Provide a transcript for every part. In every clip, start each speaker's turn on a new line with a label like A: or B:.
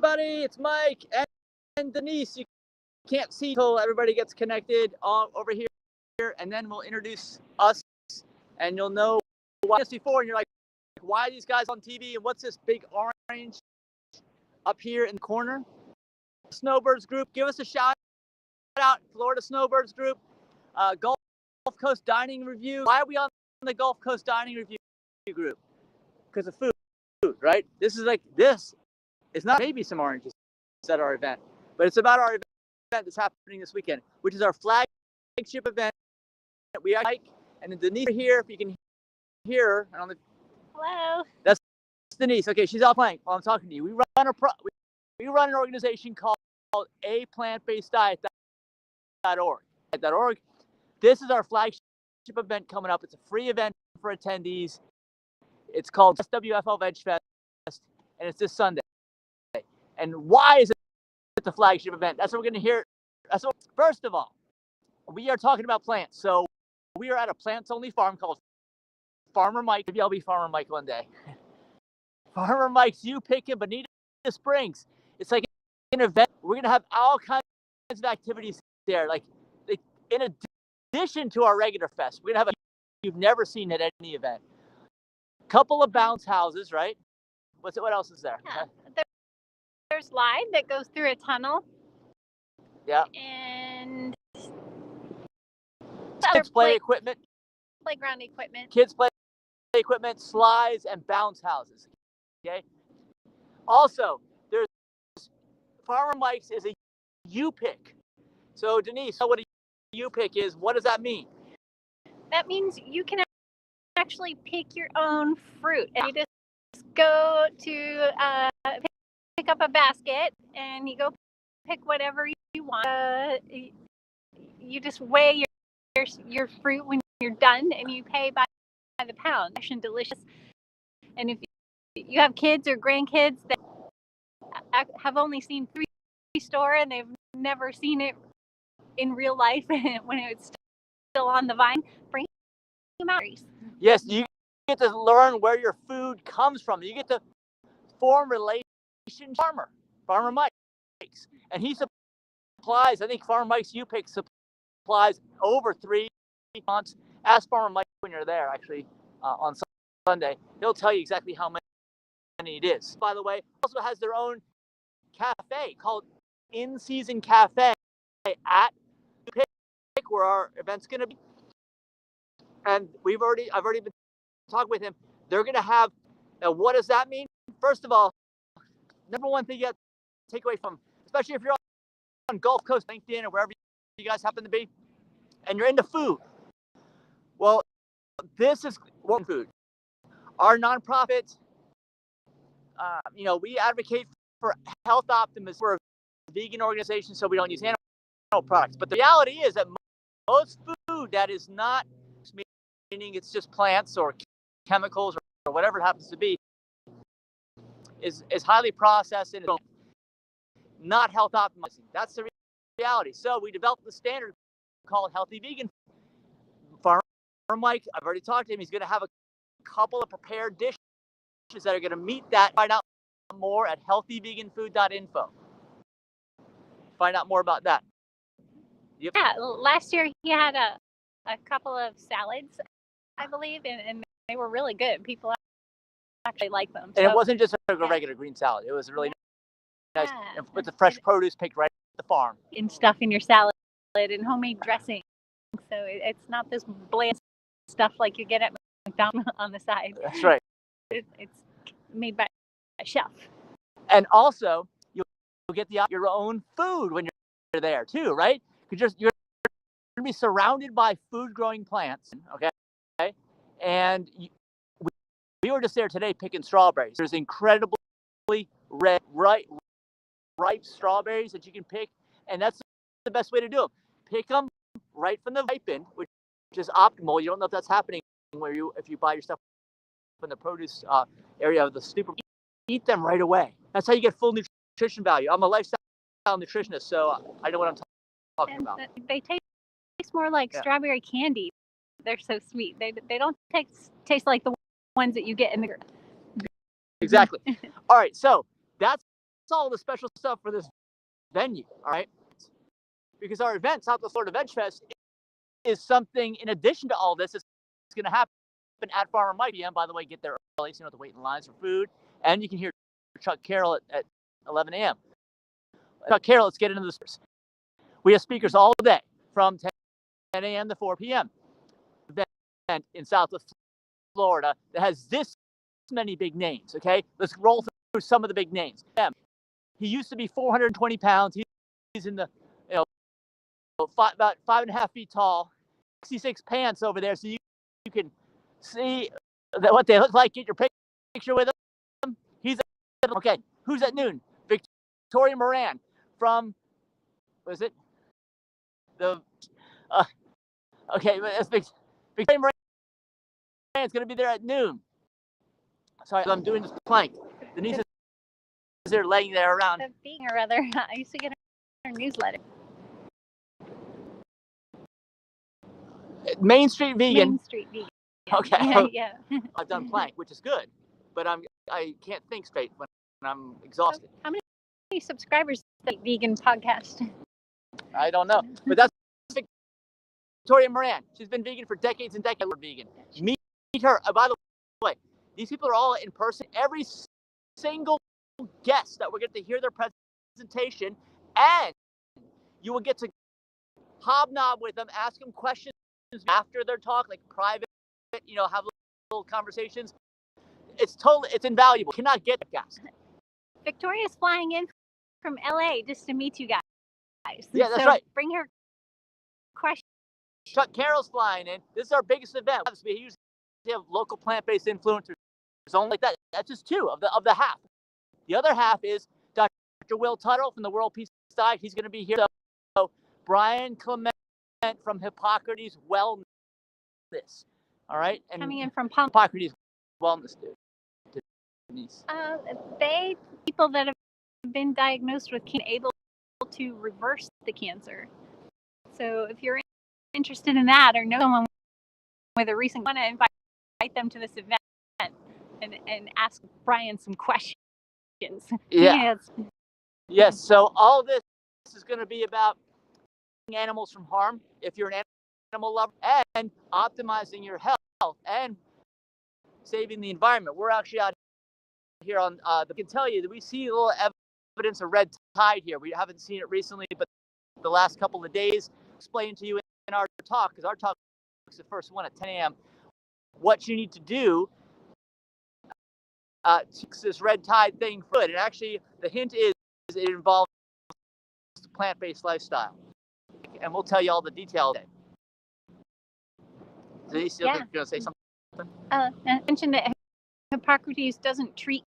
A: everybody. It's Mike and Denise. You can't see until everybody gets connected over here, and then we'll introduce us, and you'll know why this before, and you're like, why are these guys on TV, and what's this big orange up here in the corner? Snowbirds Group, give us a shout out, Florida Snowbirds Group, Gulf Coast Dining Review. Why are we on the Gulf Coast Dining Review group? Because of food, right? This is not maybe some oranges at our event, but it's about our event that's happening this weekend, which is our flagship event. We are Mike and Denise here. If you can hear her, I don't know.
B: Hello.
A: That's Denise. Okay, she's out playing while I'm talking to you. We run an organization called aplantbaseddiet.org. This is our flagship event coming up. It's a free event for attendees. It's called SWFL Veg Fest, and it's this Sunday. And why is it the flagship event? That's what we're going to hear. First of all, we are talking about plants. So we are at a plants-only farm called Farmer Mike. Maybe I'll be Farmer Mike one day. Farmer Mike's You Pick in Bonita Springs. It's like an event. We're going to have all kinds of activities there. Like in addition to our regular fest, we're going to have you've never seen at any event. Couple of bounce houses, right? What else is there?
B: Yeah. There's slide that goes through a tunnel.
A: Yeah.
B: And
A: kids play equipment.
B: Playground equipment.
A: Kids play equipment, slides, and bounce houses. Okay. Also, there's Farmer Mike's is a U pick. So Denise, what a U pick is? What does that mean?
B: That means you can actually pick your own fruit, and you just go to pick up a basket, and you go pick whatever you want. You just weigh your fruit when you're done, and you pay by the pound. Fresh and delicious. And if you have kids or grandkids that have only seen three store and they've never seen it in real life when it's still on the vine, bring them out.
A: Yes, you get to learn where your food comes from. You get to form relations with Farmer Mike's. And he supplies, I think Farmer Mike's You Pick supplies over 3 months. Ask Farmer Mike when you're there, actually, on Sunday. He'll tell you exactly how many it is. By the way, also has their own cafe called In Season Cafe at You Pick, where our event's going to be. And I've already been talking with him. They're going to have, what does that mean? First of all, number one thing you have to take away from, especially if you're on Gulf Coast, LinkedIn, or wherever you guys happen to be, and you're into food. Well, this is one food. Our nonprofit, we advocate for health optimism. We're a vegan organization, so we don't use animal products. But the reality is that most food that is not, meaning it's just plants or chemicals or whatever it happens to be, is highly processed and not health optimizing. That's the reality. So we developed the standard called Healthy Vegan. Farmer Mike, I've already talked to him. He's going to have a couple of prepared dishes that are going to meet that. Find out more at healthyveganfood.info. Find out more about that.
B: Yep. Yeah, last year he had a couple of salads, I believe, and they were really good. People actually like them.
A: And it wasn't just a regular green salad. It was really nice with the fresh produce picked right at the farm.
B: And stuff in your salad and homemade dressing. So it's not this bland stuff like you get at McDonald's on the side.
A: That's right.
B: It's made by a chef.
A: And also, you'll get your own food when you're there too, right? Because you're going to be surrounded by food-growing plants, okay? And we were just there today picking strawberries. There's incredibly red, ripe strawberries that you can pick, and that's the best way to do them. Pick them right from the ripen, which is optimal. You don't know if that's happening if you buy your stuff from the produce area of the supermarket. Eat them right away. That's how you get full nutrition value. I'm a lifestyle nutritionist, so I know what I'm talking about.
B: They taste more like strawberry candy. They're so sweet. They don't taste like the ones that you get in the.
A: Exactly. All right, so that's all the special stuff for this venue, all right? Because our event, South Florida Veg Fest, is something in addition to all this. It's going to happen at Farmer Mike PM. By the way, get there early so you don't have to wait in lines for food. And you can hear Chuck Carroll at 11 a.m. Chuck Carroll, let's get into the speakers. We have speakers all day from 10 a.m. to 4 p.m. Event in South Florida that has this many big names, okay? Let's roll through some of the big names. He used to be 420 pounds. He's in the, about 5.5 feet tall, 66 pants over there, so you can see what they look like. Get your picture with him. He's okay. Who's at noon? Victoria Moran from, what is it? Okay, Victoria Moran is going to be there at noon. Sorry, I'm doing this plank. Denise is there laying there around.
B: The vegan, or rather, I used to get her newsletter.
A: Main Street Vegan.
B: Main Street Vegan.
A: Okay.
B: Yeah.
A: I've done plank, which is good, but I can't think straight when I'm exhausted.
B: How many subscribers does the vegan podcast?
A: I don't know, but that's Victoria Moran. She's been vegan for decades and decades. Vegan. Meet her. By the way, these people are all in person. Every single guest that we're going to hear their presentation, and you will get to hobnob with them, ask them questions after their talk, like private, have little conversations. It's invaluable. You cannot get gas.
B: Victoria's flying in from LA just to meet you guys.
A: Yeah, that's right.
B: Bring her questions.
A: Chuck Carroll's flying in. This is our biggest event. We usually have local plant-based influencers. Only like that. That's just two of the half. The other half is Dr. Will Tuttle from the World Peace Diet. He's going to be here. So Brian Clement from Hippocrates Wellness. All right, and
B: coming in from
A: Hippocrates Wellness, dude. Denise.
B: People that have been diagnosed with cancer able to reverse the cancer. So if you're interested in that, or know someone with a recent, want to invite them to this event and ask Brian some questions.
A: Yeah. Yes. So all this is going to be about animals from harm. If you're an animal lover, and optimizing your health and saving the environment. We're actually out here on I can tell you that we see a little evidence of red tide here. We haven't seen it recently, but the last couple of days, explain to you in our talk, because our talk is the first one at 10 a.m. what you need to do to fix this red tide thing for good. And actually, the hint is it involves a plant-based lifestyle. And we'll tell you all the details today. Denise, you're going to say something?
B: I mentioned that Hippocrates doesn't treat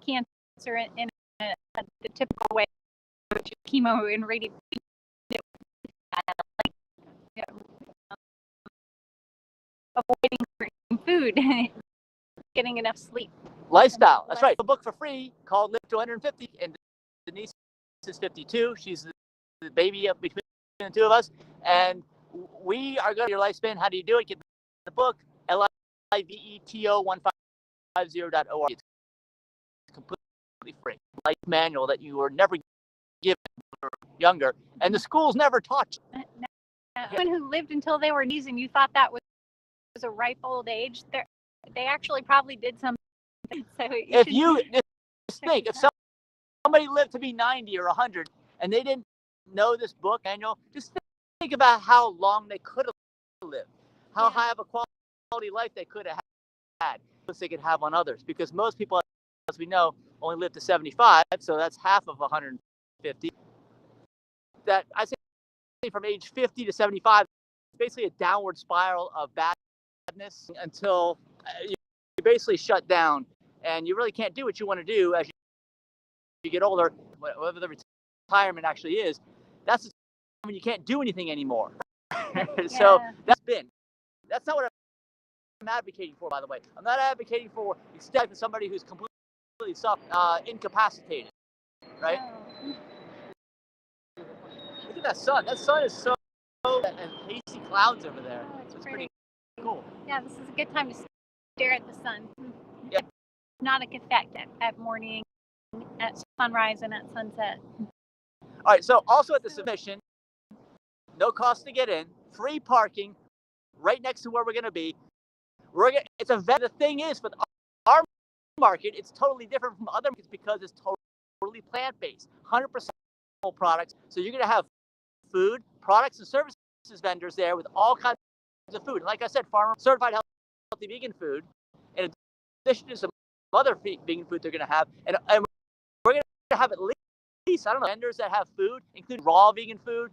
B: cancer in the typical way, which is chemo and radiation. Avoiding certain food, getting enough sleep.
A: Lifestyle. That's right. A book for free called Live to 150, and Denise is 52. She's the baby up between the two of us, and we are going to your lifespan. How do you do it? Get the book, liveto150.org. It's completely free. Life manual that you were never given when you were younger, and the schools never taught you.
B: Someone who lived until they were knees and you thought that was a ripe old age, they actually probably did something. So if somebody lived to be 90 or 100 and they didn't know this book manual, just think about how long they could have lived, how high of a quality life they could have had, they could have on others. Because most people, as we know, only live to 75, so that's half of 150. That I say from age 50 to 75, it's basically a downward spiral of badness until you basically shut down, and you really can't do what you want to do as you get older. Whatever the retirement actually is, that's the time when you can't do anything anymore. So that's not what I'm advocating for, by the way. I'm not advocating for extending somebody who's completely incapacitated, right? Look at that sun. That sun is so and hazy clouds over there. It's
A: pretty cool.
B: Yeah, this is a good time to stare at the sun.
A: Yeah.
B: Hypnotic effect at morning, at sunrise and at sunset.
A: All right, so also at the submission, no cost to get in, free parking, right next to where we're going to be. It's a vet. The thing is, for our market, it's totally different from other markets because it's totally plant-based, 100% products. So you're going to have food, products, and services vendors there with all kinds of food. And like I said, farmer certified healthy vegan food, in addition to some other vegan food they're going to have. And we're going to have at least, I don't know, vendors that have food, including raw vegan food.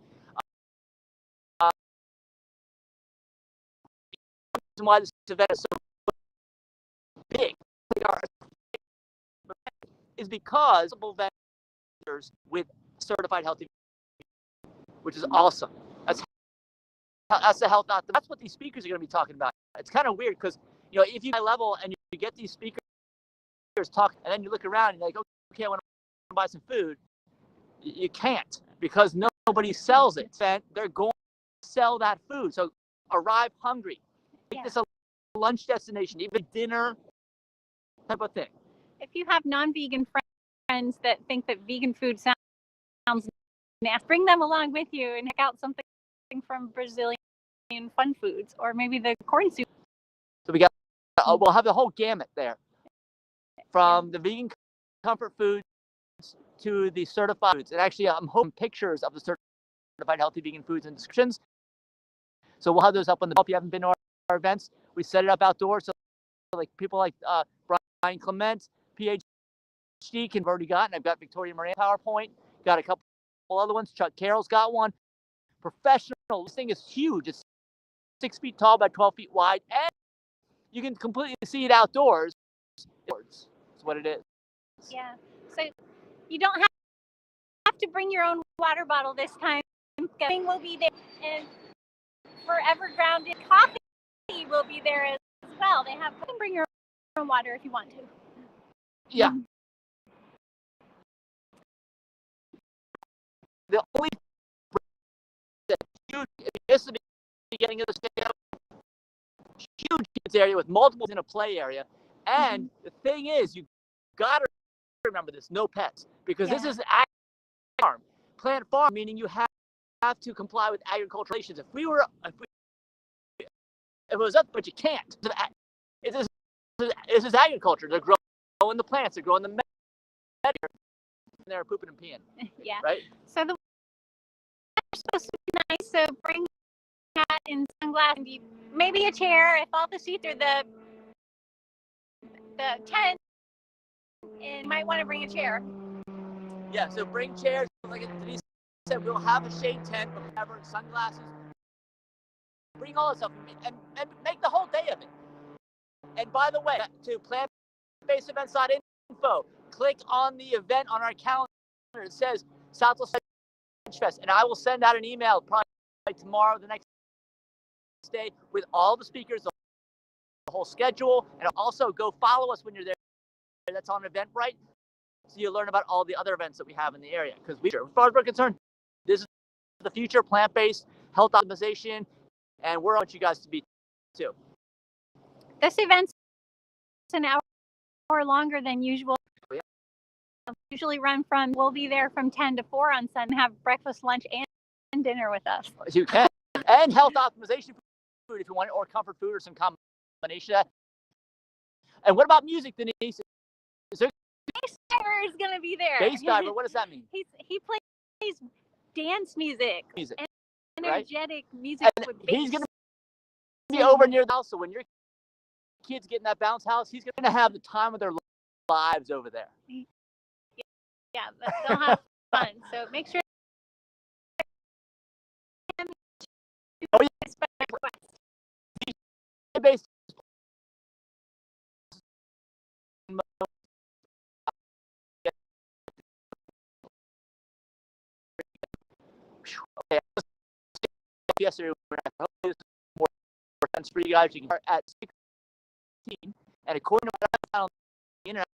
A: Why this event is so big is because vendors with certified healthy, which is awesome. That's the health. That's what these speakers are going to be talking about. It's kind of weird because if you high level and you get these speakers talk, and then you look around and you're like, okay, I want to buy some food. You can't because nobody sells it. And they're going to sell that food. So arrive hungry. Make this a lunch destination, even dinner type of thing.
B: If you have non-vegan friends that think that vegan food sounds nasty, bring them along with you and check out something from Brazilian fun foods, or maybe the corn soup.
A: So we'll have the whole gamut there, from the vegan comfort foods to the certified foods. And actually, I'm hoping pictures of the certified healthy vegan foods and descriptions. So we'll have those up on the. If you haven't been to our events, we set it up outdoors. So like people like Brian Clement, PhD, can already gotten. I've got Victoria Moran PowerPoint. Got a couple other ones. Chuck Carroll's got one. Professional. This thing is huge. It's 6 feet tall by 12 feet wide, and you can completely see it outdoors. That's what it is.
B: Yeah. So you don't have to bring your own water bottle this time. Thing will be there, and Forever Grounded coffee will be there as well. You can bring your own water if you want to.
A: Yeah. The only huge, this is the beginning of the state, huge kids area with multiples in a play area. And the thing is, you got to remember this, no pets, because this is an farm. Plant farm, meaning you have to comply with agricultural regulations. If it was up, but you can't. This is agriculture. They're growing the plants. They're growing the and they're pooping and peeing.
B: Yeah.
A: Right?
B: So the weather's supposed to be nice, so bring a hat and sunglasses, and maybe a chair if all the seats are the tent, and you might want to bring a chair.
A: Yeah, so bring chairs. Like Denise said, we'll have a shade tent, but whatever, sunglasses. Bring all this stuff and make the whole day of it. And by the way, to plant-based events.info, click on the event on our calendar. It says Southwest Veg Fest, and I will send out an email probably tomorrow, the next day, with all the speakers, the whole schedule, and also go follow us when you're there. That's on Eventbrite, so you'll learn about all the other events that we have in the area. Because as far as we're concerned, this is the future, plant-based health optimization, and we're on you guys to be too.
B: This event's an hour longer than usual.
A: Yeah.
B: Usually we'll be there from 10 to 4 on Sunday, have breakfast, lunch, and dinner with us.
A: You can. And health optimization food if you want it, or comfort food, or some combination of that. And what about music, Denise?
B: Bass Diver is going to be there.
A: Bass Diver, what does that mean?
B: He plays dance music. Energetic music with bass.
A: He's going to be over near the house, so when your kids get in that bounce house, he's going to have the time of their lives over there.
B: Yeah, they'll have fun. So make sure.
A: Oh, yeah. Okay. Yesterday, hopefully this is more sense for you guys. You can start at 16, and according to what I found on the internet,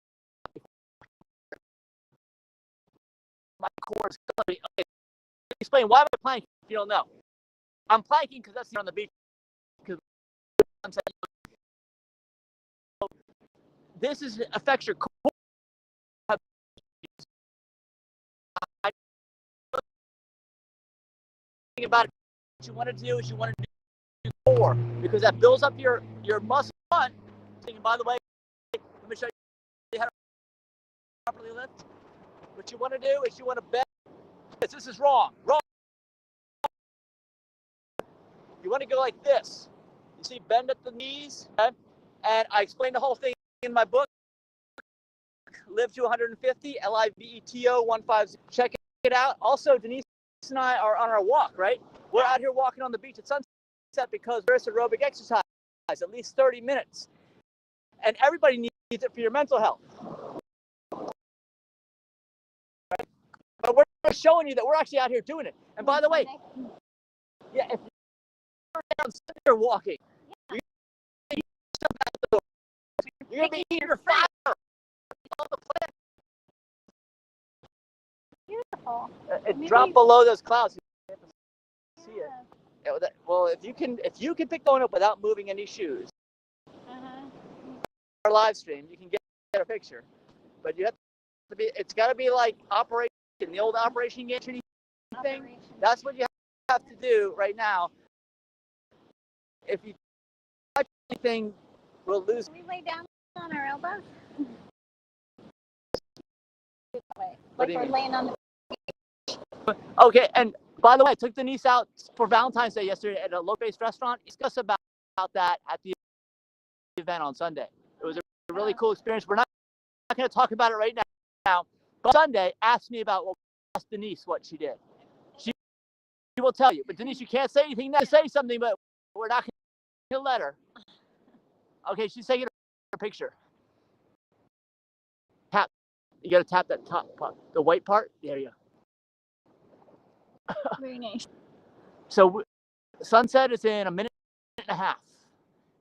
A: my core is going to be. Okay, explain why am I planking if you don't know. I'm planking because that's on the beach. Because this affects your core. about it, what you want to do is you want to do 4, because that builds up your muscle front. And by the way, let me show you how to properly lift. What you want to do is you want to bend. This is wrong. You want to go like this. You see, bend at the knees. Okay? And I explained the whole thing in my book, Live to 150, LIVETO 150. Check it out. Also, Denise and I are on our walk, right? We're out here walking on the beach at sunset because there's aerobic exercise, at least 30 minutes. And everybody needs it for your mental health. Right? But we're showing you that we're actually out here doing it. And by the way, yeah, if you're walking, you're going to be your fire.
B: Beautiful.
A: It dropped below those clouds. You have to see it. Yeah, well, if you can pick going up without moving any shoes, our live stream, you can get a picture. But you have to be. It's got to be like Operation, the old Operation Gantry thing. That's what you have to do right now. If you touch anything, we'll lose.
B: Can we lay down on our elbows?
A: What do
B: Like
A: you
B: we're
A: mean?
B: laying on the.
A: Okay, and by the way, I took Denise out for Valentine's Day yesterday at a local-based restaurant. Discuss about that at the event on Sunday. It was a really cool experience. We're not going to talk about it right now. But Sunday, ask me about ask Denise what she did. She will tell you. But Denise, you can't say anything now. Say something, but we're not going to let her. Okay, she's taking her picture. Tap. You got to tap that top part, the white part. There you go.
B: Very nice.
A: So sunset is in a minute and a half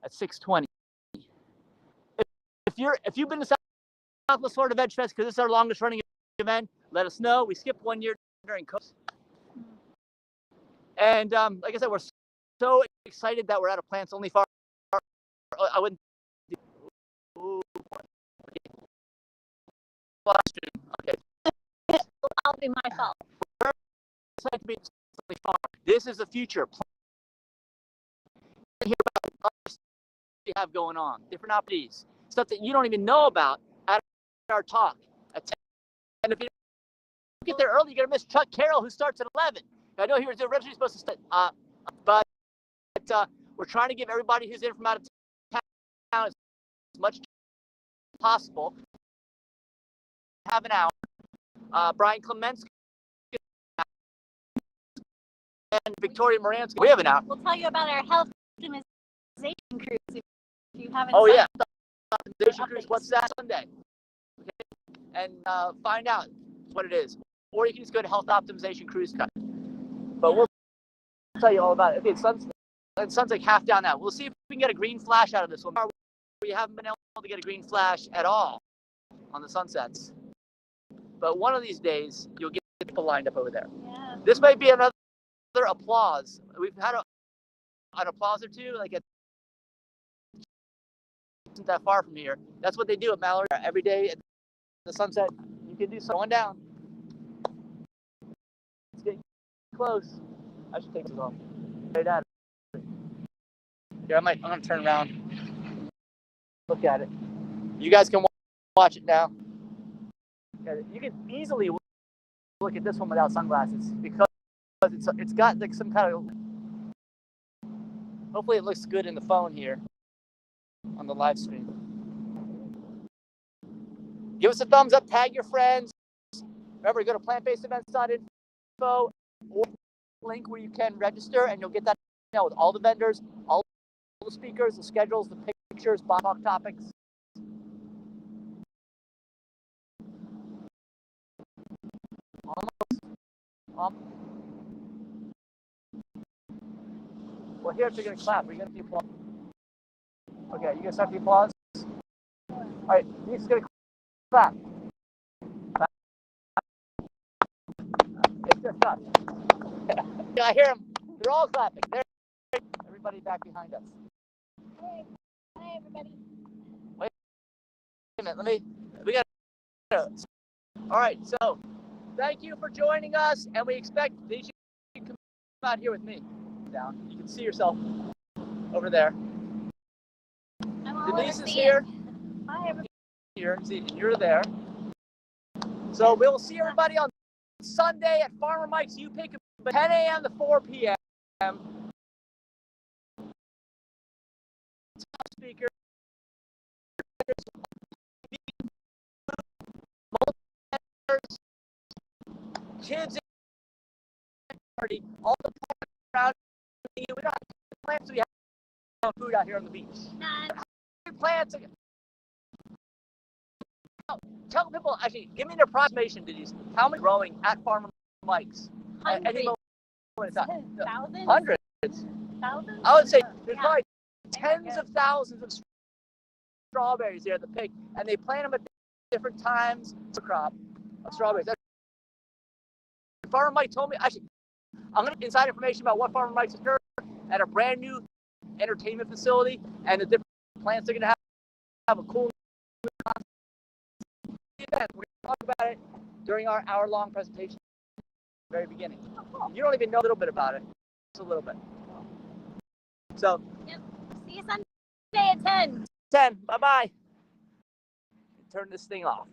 A: at 6:20. If you've been to Southwest Florida Veg Fest, because this is our longest running event, let us know. We skipped 1 year during COVID. And like I said, we're so excited that we're at a plants only farm. I wouldn't. Okay.
B: That'll be my fault.
A: This is the future. Hear about other stuff we have going on, different opportunities, stuff that you don't even know about at our talk at 10. And if you get there early, you're gonna miss Chuck Carroll, who starts at 11. I know he was originally supposed to start, but we're trying to give everybody who's in from out of town as much as possible. Have an hour. Brian Clements and Victoria Moransky. We have an hour.
B: We'll tell you about our health optimization cruise if you haven't.
A: Oh yeah, optimization cruise. What's that Sunday? Okay. And find out what it is, or you can just go to Health Optimization Cruise Cut. But we'll tell you all about it. Okay, sun's like half down now. We'll see if we can get a green flash out of this one. We haven't been able to get a green flash at all on the sunsets. But one of these days, you'll get people lined up over there.
B: Yeah.
A: This might be another applause. We've had an applause or two, like isn't that far from here. That's what they do at Mallory every day at the sunset. You can do going down. It's getting close. I should take this off. Right at it. Here, I'm gonna turn around. Look at it. You guys can watch it now. You can easily look at this one without sunglasses because it's got like some kind of. Hopefully, it looks good in the phone here on the live stream. Give us a thumbs up. Tag your friends. Remember, go to plantbasedevents.info or link where you can register, and you'll get that email with all the vendors, all the speakers, the schedules, the pictures, talk topics. Well, here's you're going to clap. Are you going to do applause? Okay, you going to start the applause? All right, he's going to clap. It's just us. I hear them. They're all clapping. There, everybody back behind us.
B: Hey, hi everybody.
A: Wait a minute. We got to. All right, so thank you for joining us, and we expect these out here with me. Down. You can see yourself over there. Denise is here.
B: Hi, everybody.
A: Here, see, and you're there. So we'll see everybody on Sunday at Farmer Mike's. You pick 10 a.m. to 4 p.m. Speaker. Kids party, all the plants around you. We don't have plants, we have food out here on the beach. Plants. Tell people, actually, give me an approximation, Denise. How many growing at Farmer Mike's?
B: Hundreds.
A: Thousands? Hundreds.
B: Thousands?
A: I would say there's probably tens of thousands of strawberries there at the pick, and they plant them at different times. It's a crop of strawberries. Farmer Mike told me, actually, I'm going to inside information about what Farmer Mike's occurred at a brand new entertainment facility and the different plants they're going to have a cool event. We're going to talk about it during our hour-long presentation at the very beginning. You don't even know a little bit about it. Just a little bit. So,
B: yep. See you Sunday at 10.
A: 10. Bye-bye. Turn this thing off.